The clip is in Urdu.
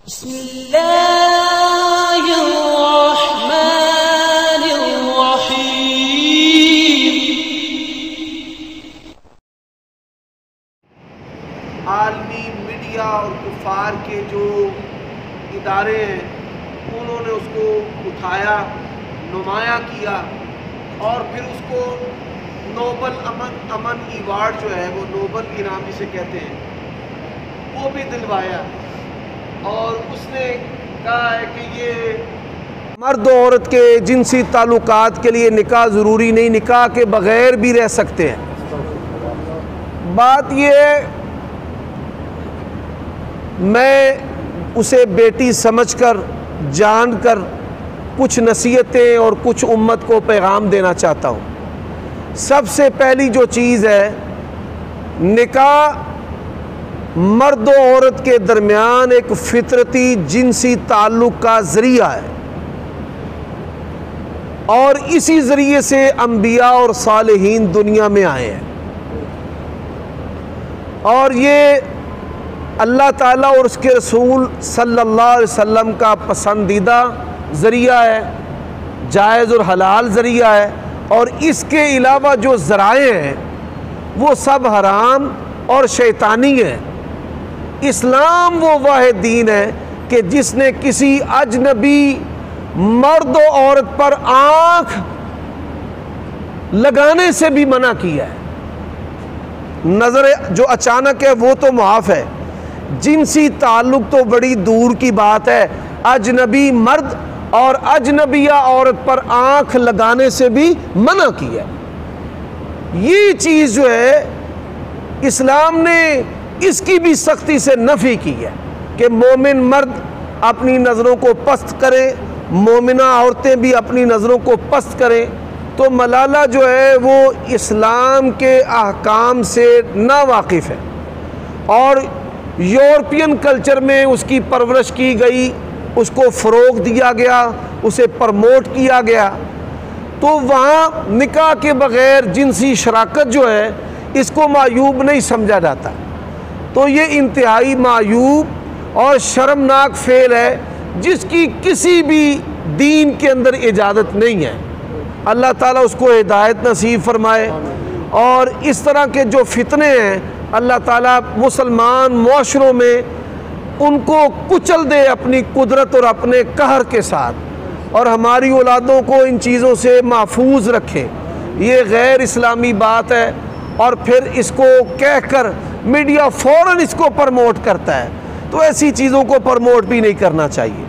بسم اللہ الرحمن الرحیم۔ عالمی میڈیا اور کفار کے جو ادارے ہیں انہوں نے اس کو اٹھایا، نمایاں کیا اور پھر اس کو نوبل امن ایوارڈ جو ہے وہ نوبل انعام جسے کہتے ہیں وہ بھی دلوایا، اور اس نے کہا ہے کہ یہ مرد و عورت کے جنسی تعلقات کے لیے نکاح ضروری نہیں، نکاح کے بغیر بھی رہ سکتے ہیں۔ بات یہ ہے، میں اسے بیٹی سمجھ کر جان کر کچھ نصیحتیں اور کچھ امت کو پیغام دینا چاہتا ہوں۔ سب سے پہلی جو چیز ہے، نکاح مرد و عورت کے درمیان ایک فطرتی جنسی تعلق کا ذریعہ ہے، اور اسی ذریعے سے انبیاء اور صالحین دنیا میں آئے ہیں، اور یہ اللہ تعالیٰ اور اس کے رسول صلی اللہ علیہ وسلم کا پسندیدہ ذریعہ ہے، جائز اور حلال ذریعہ ہے، اور اس کے علاوہ جو ذرائع ہیں وہ سب حرام اور شیطانی ہیں۔ اسلام وہ واحد دین ہے کہ جس نے کسی اجنبی مرد و عورت پر آنکھ لگانے سے بھی منع کیا ہے۔ نظر جو اچانک ہے وہ تو معاف ہے، جنسی تعلق تو بڑی دور کی بات ہے، اجنبی مرد اور اجنبیہ عورت پر آنکھ لگانے سے بھی منع کیا ہے۔ یہ چیز جو ہے اسلام نے اس کی بھی سختی سے نفی کی ہے کہ مومن مرد اپنی نظروں کو پست کرے، مومنہ عورتیں بھی اپنی نظروں کو پست کریں۔ تو ملالہ جو ہے وہ اسلام کے احکام سے ناواقف ہے، اور یورپین کلچر میں اس کی پرورش کی گئی، اس کو فروغ دیا گیا، اسے پرموٹ کیا گیا، تو وہاں نکاح کے بغیر جنسی شراکت جو ہے اس کو معیوب نہیں سمجھا جاتا۔ تو یہ انتہائی معیوب اور شرمناک فعل ہے جس کی کسی بھی دین کے اندر اجازت نہیں ہے۔ اللہ تعالیٰ اس کو ہدایت نصیب فرمائے، اور اس طرح کے جو فتنے ہیں اللہ تعالیٰ مسلمان معاشروں میں ان کو کچل دے اپنی قدرت اور اپنے قہر کے ساتھ، اور ہماری اولادوں کو ان چیزوں سے محفوظ رکھے۔ یہ غیر اسلامی بات ہے، اور پھر اس کو کہہ کر میڈیا فوراً اس کو پرموٹ کرتا ہے، تو ایسی چیزوں کو پرموٹ بھی نہیں کرنا چاہیے۔